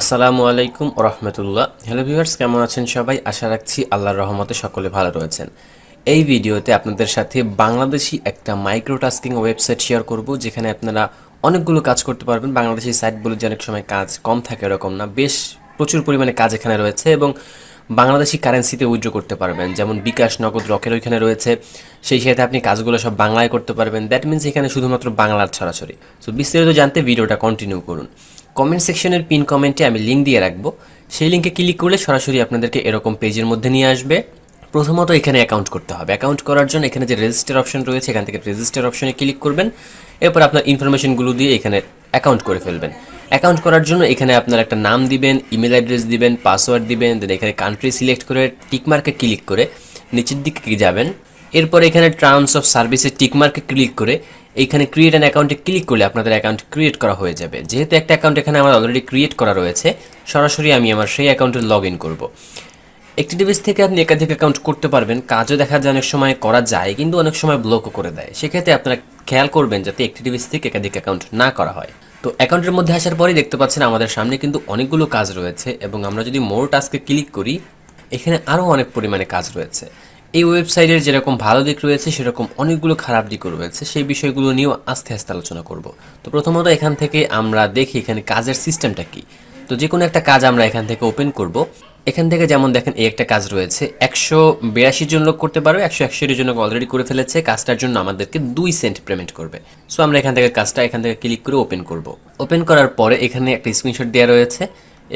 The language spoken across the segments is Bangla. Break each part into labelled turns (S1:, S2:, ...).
S1: আসসালামু আলাইকুম ওয়া রাহমাতুল্লাহ। হ্যালো ভিউয়ার্স, কেমন আছেন সবাই? আশা রাখছি আল্লাহর রহমতে সকলে ভালো রয়েছেন। এই ভিডিওতে আপনাদের সাথে বাংলাদেশি একটা মাইক্রো টাস্কিং ওয়েবসাইট শেয়ার করব, যেখানে আপনারা অনেকগুলো কাজ করতে পারবেন। বাংলাদেশি সাইটগুলো যে অনেক সময় কাজ কম থাকে এরকম না, বেশ প্রচুর পরিমাণে কাজ এখানে রয়েছে এবং বাংলাদেশি কারেন্সিতে উইথড্র করতে পারবেন, যেমন বিকাশ, নগদ, রকের ওইখানে রয়েছে। সেই সাথে আপনি কাজগুলো সব বাংলায় করতে পারবেন। দ্যাট মিনস এখানে শুধুমাত্র বাংলার ছড়াছড়ি। সো বিস্তারিত জানতে ভিডিওটা কন্টিনিউ করুন। কমেন্ট সেকশনের পিন কমেন্টে আমি লিঙ্ক দিয়ে রাখবো, সেই লিঙ্কে ক্লিক করলে সরাসরি আপনাদেরকে এরকম পেজের মধ্যে নিয়ে আসবে। প্রথমত এখানে অ্যাকাউন্ট করতে হবে। অ্যাকাউন্ট করার জন্য এখানে যে রেজিস্টার অপশন রয়েছে, এখান থেকে রেজিস্টার অপশনে ক্লিক করবেন। এরপর আপনার ইনফরমেশনগুলো দিয়ে এখানে অ্যাকাউন্ট করে ফেলবেন। অ্যাকাউন্ট করার জন্য এখানে আপনার একটা নাম দিবেন, ইমেল অ্যাড্রেস দিবেন, পাসওয়ার্ড দিবেন, দেন এখানে কান্ট্রি সিলেক্ট করে টিকমার্কে ক্লিক করে নিচের দিকে যাবেন। এরপর এখানে টার্মস অফ সার্ভিসে টিকমার্কে ক্লিক করে এইখানে ক্রিয়েট অ্যান অ্যাকাউন্টে ক্লিক করলে আপনাদের অ্যাকাউন্ট ক্রিয়েট করা হয়ে যাবে। যেহেতু একটা অ্যাকাউন্ট এখানে আমার অলরেডি ক্রিয়েট করা রয়েছে, সরাসরি আমি আমার সেই অ্যাকাউন্টে লগ ইন করবো। একটি ডিভাইস থেকে আপনি একাধিক অ্যাকাউন্ট করতে পারবেন। কাজও দেখা যায় অনেক সময় করা যায়, কিন্তু অনেক সময় ব্লকও করে দেয়। সেক্ষেত্রে আপনারা খেয়াল করবেন যাতে একটি ডিভাইস থেকে একাধিক অ্যাকাউন্ট না করা হয়। তো অ্যাকাউন্টের মধ্যে আসার পরেই দেখতে পাচ্ছেন আমাদের সামনে কিন্তু অনেকগুলো কাজ রয়েছে, এবং আমরা যদি মোর টাস্কে ক্লিক করি এখানে আরও অনেক পরিমাণে কাজ রয়েছে। এই ওয়েবসাইটের যেরকম ভালো দিক রয়েছে সেরকম অনেকগুলো খারাপ দিকও রয়েছে। সেই বিষয়গুলো নিয়েও আস্তে আস্তে আলোচনা করব। তো প্রথমত এখান থেকে আমরা দেখি এখানে কাজের সিস্টেমটা কী। তো যে কোনো একটা কাজ আমরা এখান থেকে ওপেন করব। এখান থেকে যেমন দেখেন এই একটা কাজ রয়েছে, 182 জন লোক করতে পারবে, 161 জন অলরেডি করে ফেলেছে। কাজটার জন্য আমাদেরকে 2 সেন্ট পেমেন্ট করবে। সো আমরা এখান থেকে কাজটা এখান থেকে ক্লিক করে ওপেন করব। ওপেন করার পরে এখানে একটা স্ক্রিনশট দেওয়া রয়েছে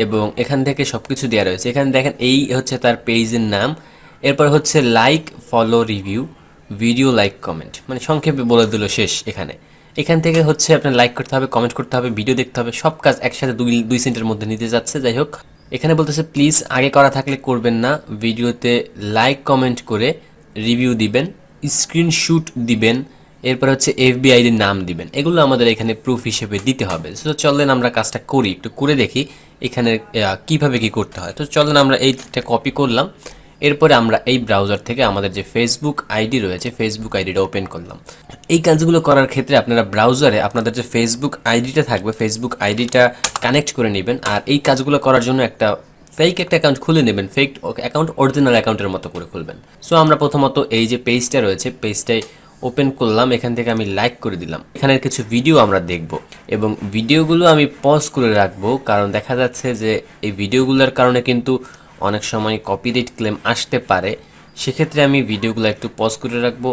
S1: এবং এখান থেকে সব কিছু দেওয়া রয়েছে। এখানে দেখেন এই হচ্ছে তার পেজের নাম। এরপর হচ্ছে like, follow, review, video, like, comment, মানে সংক্ষেপে বলে দিল শেষ। এখান থেকে হচ্ছে আপনার লাইক করতে হবে, কমেন্ট করতে হবে, ভিডিও দেখতে হবে। সব কাজ একসাথে 2 সেন্টের মধ্যে নিতে যাচ্ছে। যাই হোক, এখানে বলতেছে প্লিজ আগে করা থাকলে করবেন না, ভিডিওতে লাইক কমেন্ট করে রিভিউ দিবেন, স্ক্রিনশট দিবেন, এরপর হচ্ছে এফবিআইডির নাম দিবেন। এগুলো আমাদের এখানে প্রুফ হিসেবে দিতে হবে। সো চলেন আমরা কাজটা করি, একটু করে দেখি এখানে কিভাবে কি করতে হয়। তো চলেন আমরা এইটা কপি করলাম। এরপরে আমরা এই ব্রাউজার থেকে আমাদের যে ফেসবুক আইডি রয়েছে, ফেসবুক আইডিটা ওপেন করলাম। এই কাজগুলো করার ক্ষেত্রে আপনারা ব্রাউজারে আপনাদের যে ফেসবুক আইডিটা থাকবে, ফেসবুক আইডিটা কানেক্ট করে নেবেন। আর এই কাজগুলো করার জন্য একটা অ্যাকাউন্ট খুলে নেবেন। ফেক অ্যাকাউন্ট অরিজিনাল অ্যাকাউন্টের মতো করে খুলবেন। সো আমরা প্রথমত এই যে পেজটা রয়েছে, পেজটাই ওপেন করলাম। এখান থেকে আমি লাইক করে দিলাম। এখানে কিছু ভিডিও আমরা দেখব এবং ভিডিওগুলো আমি পজ করে রাখবো, কারণ দেখা যাচ্ছে যে এই ভিডিওগুলোর কারণে কিন্তু অনেক সময় কপিরাইট ক্লেম আসতে পারে। সেক্ষেত্রে আমি ভিডিওগুলো একটু পজ করে রাখবো।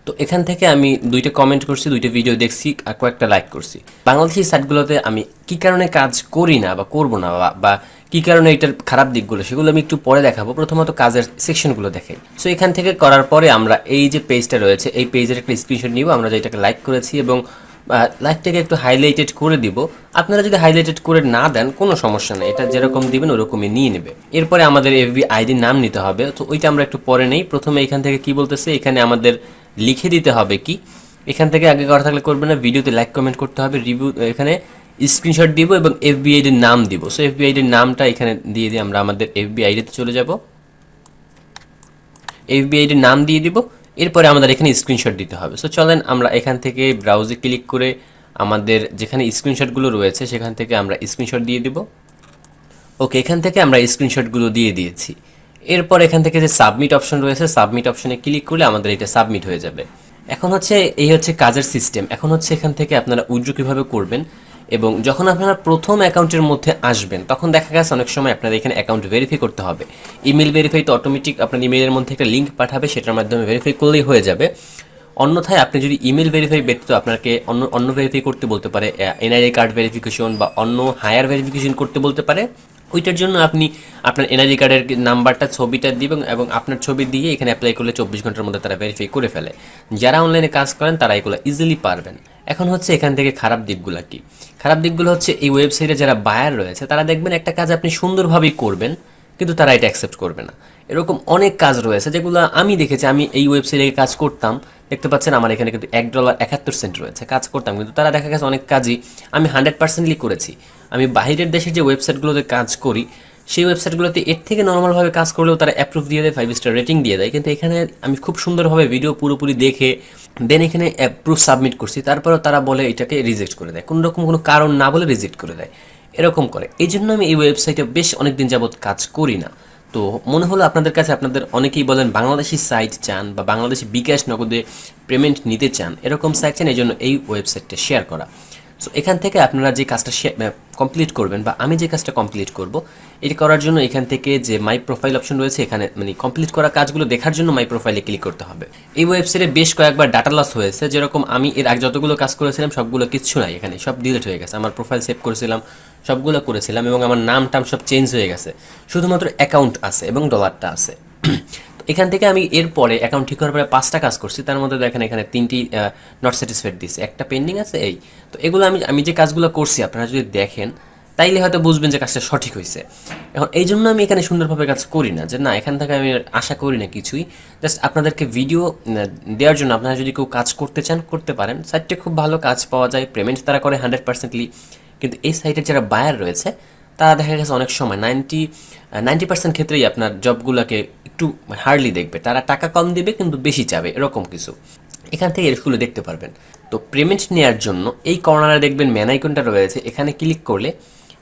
S1: তো এখান থেকে আমি 2টা কমেন্ট করছি, 2টা ভিডিও দেখছি আর কয়েকটা লাইক করছি। বাংলাদেশি সাইটগুলোতে আমি কি কারণে কাজ করি না বা করব না, বা কি কারণে এটার খারাপ দিকগুলো, সেগুলো আমি একটু পরে দেখাবো। প্রথমত কাজের সেকশনগুলো দেখাই। সো এখান থেকে করার পরে আমরা এই যে পেজটা রয়েছে, এই পেজের একটা স্ক্রিনশট নিব। আমরা যেটাকে লাইক করেছি এবং লাইকটাকে একটু হাইলাইটেড করে দিব। আপনারা যদি হাইলাইটেড করে না দেন কোনো সমস্যা নেই, এটা যেরকম দিবেন ওরকমই নিয়ে নেবে। এরপরে আমাদের এফবি আইডির নাম নিতে হবে। তো ওইটা আমরা একটু পরে নেই। প্রথমে এখান থেকে কি বলতেছে, এখানে আমাদের লিখে দিতে হবে কি। এখান থেকে আগে করা থাকলে করবে না, ভিডিওতে লাইক কমেন্ট করতে হবে, রিভিউ এখানে স্ক্রিনশট দিব এবং এফবিআইডির নাম দিব। সো এফবিআইডির নামটা এখানে দিয়ে দিয়ে আমরা আমাদের এফবিআইডিতে চলে যাব। এফবিআইডির নাম দিয়ে দিব। এরপরে আমাদের এখানে স্ক্রিনশট দিতে হবে। সো চলেন আমরা এখান থেকে ব্রাউজে ক্লিক করে আমাদের যেখানে স্ক্রিনশটগুলো রয়েছে সেখান থেকে আমরা স্ক্রিনশট দিয়ে দিব। ওকে, এখান থেকে আমরা স্ক্রিনশটগুলো দিয়ে দিয়েছি। এরপর এখান থেকে যে সাবমিট অপশন রয়েছে, সাবমিট অপশনে ক্লিক করলে আমাদের এটা সাবমিট হয়ে যাবে। এখন হচ্ছে এই হচ্ছে কাজের সিস্টেম। এখন হচ্ছে এখান থেকে আপনারা উইথড্র কীভাবে করবেন, এবং যখন আপনারা প্রথম অ্যাকাউন্টের মধ্যে আসবেন তখন দেখা গেছে অনেক সময় আপনাদের এখানে অ্যাকাউন্ট ভেরিফাই করতে হবে। ইমেল ভেরিফাই তো অটোমেটিক আপনার ইমেলের মধ্যে একটা লিঙ্ক পাঠাবে, সেটার মাধ্যমে ভেরিফাই করলেই হয়ে যাবে। অন্যথায় আপনি যদি ইমেল ভেরিফাই ব্যতীত আপনাকে অন্য ভেরিফাই করতে বলতে পারে, এনআইডি কার্ড ভেরিফিকেশন বা অন্য হায়ার ভেরিফিকেশন করতে বলতে পারে। ওইটার জন্য আপনি আপনার এনআইডি কার্ডের নাম্বারটা, ছবিটা দিবেন এবং আপনার ছবি দিয়ে এখানে অ্যাপ্লাই করলে 24 ঘন্টার মধ্যে তারা ভেরিফাই করে ফেলে। যারা অনলাইনে কাজ করেন তারা এগুলো ইজিলি পারবেন। এখন হচ্ছে এখান থেকে খারাপ দিকগুলো কি। খারাপ দিকগুলো হচ্ছে এই ওয়েবসাইটে যারা বায়ার রয়েছে তারা দেখবেন একটা কাজ আপনি সুন্দরভাবেই করবেন, কিন্তু তারা এটা অ্যাকসেপ্ট করবে না। এরকম অনেক কাজ রয়েছে যেগুলো আমি দেখেছি। আমি এই ওয়েবসাইটে কাজ করতাম, দেখতে পাচ্ছেন আমার এখানে কিন্তু $1.71 রয়েছে। কাজ করতাম, কিন্তু তারা দেখা গেছে অনেক কাজই আমি 100% করেছি। আমি বাইরের দেশের যে ওয়েবসাইটগুলোতে কাজ করি সেই ওয়েবসাইটগুলোতে এর থেকে নর্মালভাবে কাজ করলেও তারা অ্যাপ্রুভ দিয়ে দেয়, 5 স্টার রেটিং দিয়ে দেয়। কিন্তু এখানে আমি খুব সুন্দরভাবে ভিডিও পুরোপুরি দেখে দেন এখানে অ্যাপ্রুভ সাবমিট করছি, তারপরেও তারা বলে এটাকে রিজেক্ট করে দেয়, কোনো রকম কোনো কারণ না বলে রিজেক্ট করে দেয়, এরকম করে। এই জন্য আমি এই ওয়েবসাইটে বেশ অনেক দিন যাবৎ কাজ করি না। তো মনে হলো আপনাদের কাছে, আপনাদের অনেকেই বলেন বাংলাদেশি সাইট চান বা বাংলাদেশি বিকাশ নগদে পেমেন্ট নিতে চান, এরকম সাইট চান, এই জন্য এই ওয়েবসাইটটা শেয়ার করা। সো এখান থেকে আপনারা যে কাজটা কমপ্লিট করবেন বা আমি যে কাজটা কমপ্লিট করব, এটি করার জন্য এখান থেকে যে মাই প্রোফাইল অপশন রয়েছে, এখানে মানে কমপ্লিট করা কাজগুলো দেখার জন্য মাই প্রোফাইলে ক্লিক করতে হবে। এই ওয়েবসাইটে বেশ কয়েকবার ডাটা লস হয়েছে, যেরকম আমি এর আগে যতগুলো কাজ করেছিলাম সবগুলো কিচ্ছু নাই, এখানে সব ডিলিট হয়ে গেছে। আমার প্রোফাইল সেভ করেছিলাম, সবগুলো করেছিলাম এবং আমার নাম টাম সব চেঞ্জ হয়ে গেছে, শুধুমাত্র অ্যাকাউন্ট আছে এবং ডলারটা আছে। এখান থেকে আমি এরপরে অ্যাকাউন্ট ঠিক করার পরে 5টা কাজ করছি, তার মধ্যে দেখেন এখানে 3টি নট স্যাটিসফাইড দিচ্ছে, একটা পেন্ডিং আছে। এই তো এগুলো আমি যে কাজগুলো করছি আপনারা যদি দেখেন তাইলে হয়তো বুঝবেন যে কাজটা সঠিক হয়েছে। এখন এই জন্য আমি এখানে সুন্দরভাবে কাজ করি না, যে না এখান থেকে আমি আশা করি না কিছুই, জাস্ট আপনাদেরকে ভিডিও দেওয়ার জন্য। আপনারা যদি কেউ কাজ করতে চান করতে পারেন, সাইটে খুব ভালো কাজ পাওয়া যায়, পেমেন্ট তারা করে 100%লি। কিন্তু এই সাইটের যারা বায়ার রয়েছে তারা দেখা গেছে অনেক সময় 90% ক্ষেত্রেই আপনার জবগুলোকে একটু হার্ডলি দেখবে, তারা টাকা কম দিবে কিন্তু বেশি চাবে, এরকম কিছু। এখান থেকে এরগুলো দেখতে পারবেন। তো পেমেন্ট নেওয়ার জন্য এই কর্নারে দেখবেন ম্যান আইকনটা রয়েছে, এখানে ক্লিক করলে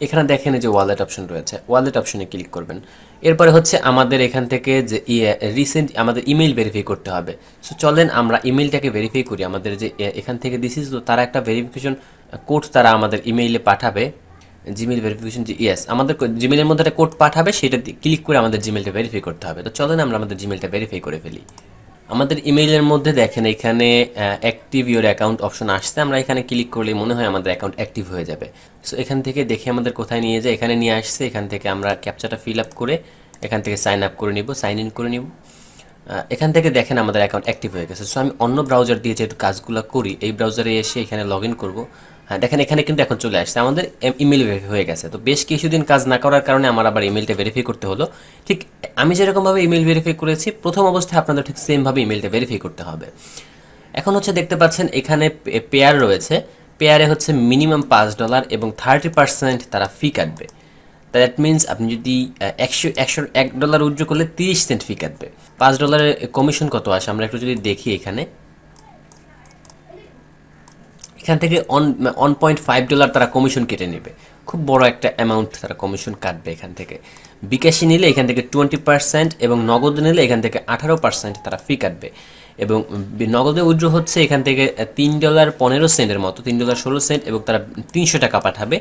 S1: এখানে দেখেন যে ওয়ালেট অপশন রয়েছে, ওয়ালেট অপশনে ক্লিক করবেন। এরপরে হচ্ছে আমাদের এখান থেকে যে রিসেন্ট আমাদের ইমেল ভেরিফাই করতে হবে। সো চলেন আমরা ইমেলটাকে ভেরিফাই করি। আমাদের যে এখান থেকে দিস ইজ, তো তারা একটা ভেরিফিকেশন কোড তারা আমাদের ইমেইলে পাঠাবে, জিমেল ভেরিফিকেশন। যে ইয়েস, আমাদের জিমেলের মধ্যে একটা কোড পাঠাবে, সেটা ক্লিক করে আমাদের জিমেলটা ভেরিফাই করতে হবে। তো চলেন আমরা আমাদের জিমেলটা ভেরিফাই করে ফেলি। আমাদের ইমেইলের মধ্যে দেখেন এখানে অ্যাক্টিভ ইউর অ্যাকাউন্ট অপশন আসছে, আমরা এখানে ক্লিক করলে মনে হয় আমাদের অ্যাকাউন্ট অ্যাক্টিভ হয়ে যাবে। সো এখান থেকে দেখে আমাদের কোথায় নিয়ে যায়, এখানে নিয়ে আসছে। এখান থেকে আমরা ক্যাপচাটা ফিল আপ করে এখান থেকে সাইন আপ করে নিব, সাইন ইন করে নিব। এখান থেকে দেখেন আমাদের অ্যাকাউন্ট অ্যাক্টিভ হয়ে গেছে। সো আমি অন্য ব্রাউজার দিয়ে যেহেতু কাজগুলো করি, এই ব্রাউজারে এসে এখানে লগ ইন করবো। হ্যাঁ দেখেন এখানে কিন্তু এখন চলে আসছে, আমাদের ইমেল ভেরিফাই হয়ে গেছে। তো বেশ কিছুদিন কাজ না করার কারণে আমার আবার ইমেলটা ভেরিফাই করতে হলো। ঠিক আমি যেরকমভাবে ইমেল ভেরিফাই করেছি প্রথম অবস্থায়, আপনাদের ঠিক সেমভাবে ইমেলটা ভেরিফাই করতে হবে। এখন হচ্ছে দেখতে পাচ্ছেন এখানে পেয়ার রয়েছে, পেয়ারে হচ্ছে মিনিমাম $5 এবং 30% তারা ফি কাটবে। দ্যাট মিনস আপনি যদি $100 উইথড্র করলে 30 সেন্ট ফি কাটবে। $5 কমিশন কত আসে আমরা একটু যদি দেখি, এখানে এখান থেকে $1.5 তারা কমিশন কেটে নেবে, খুব বড় একটা অ্যামাউন্ট তারা কমিশন কাটবে এখান থেকে। বিকাশে নিলে এখান থেকে 20% এবং নগদে নিলে এখান থেকে 18% তারা ফি কাটবে। এবং নগদে উইথড্র হচ্ছে এখান থেকে $3.15 মতো, $3.16, এবং তারা 300 টাকা পাঠাবে।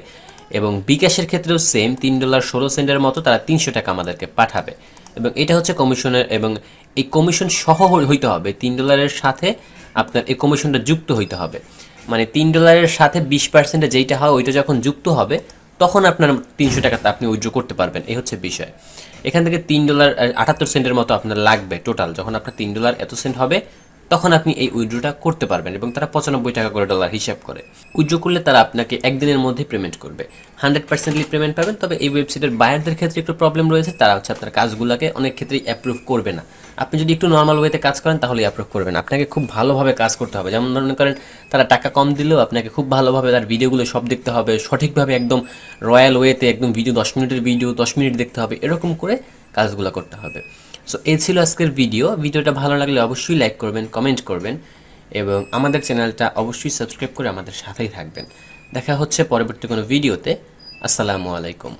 S1: এবং বিকাশের ক্ষেত্রেও সেম $3.16 মতো, তারা 300 টাকা আমাদেরকে পাঠাবে। এবং এটা হচ্ছে কমিশনের, এবং এই কমিশন সহ হইতে হবে, $3 সাথে আপনার এই কমিশনটা যুক্ত হইতে হবে। মানে $3 সাথে 20% যেইটা হয় ওইটা যখন যুক্ত হবে তখন আপনার 300 টাকাতে আপনি উইথড্র করতে পারবেন, এই হচ্ছে বিষয়। এখান থেকে $3.78 মতো আপনার লাগবে টোটাল, যখন আপনার $3 এত সেন্ট হবে তখন আপনি এই উইথড্রটা করতে পারবেন। এবং তারা 95 টাকা করে ডলার হিসাব করে উইথড্র করলে তারা আপনাকে একদিনের মধ্যে পেমেন্ট করবে, 100%লি পেমেন্ট পাবেন। তবে এই ওয়েবসাইটের বায়ারদের ক্ষেত্রে একটু প্রবলেম রয়েছে, তারা হচ্ছে আপনার কাজগুলোকে অনেক ক্ষেত্রেই অ্যাপ্রুভ করবে না। আপনি যদি একটু নর্মাল ওয়েতে কাজ করেন তাহলে অ্যাপ্রুভ করবেন, আপনাকে খুব ভালোভাবে কাজ করতে হবে। যেমন মনে করেন তারা টাকা কম দিলেও আপনাকে খুব ভালোভাবে তার ভিডিওগুলো সব দেখতে হবে, সঠিকভাবে একদম রয়্যাল ওয়েতে, একদম ভিডিও 10 মিনিটের ভিডিও 10 মিনিট দেখতে হবে, এরকম করে কাজগুলো করতে হবে। সো এই ছিল আজকের ভিডিওটা ভালো লাগলে অবশ্যই লাইক করবেন, কমেন্ট করবেন এবং আমাদের চ্যানেলটা অবশ্যই সাবস্ক্রাইব করে আমাদের সাথেই থাকবেন। দেখা হচ্ছে পরবর্তী কোনো ভিডিওতে। আসসালামু আলাইকুম।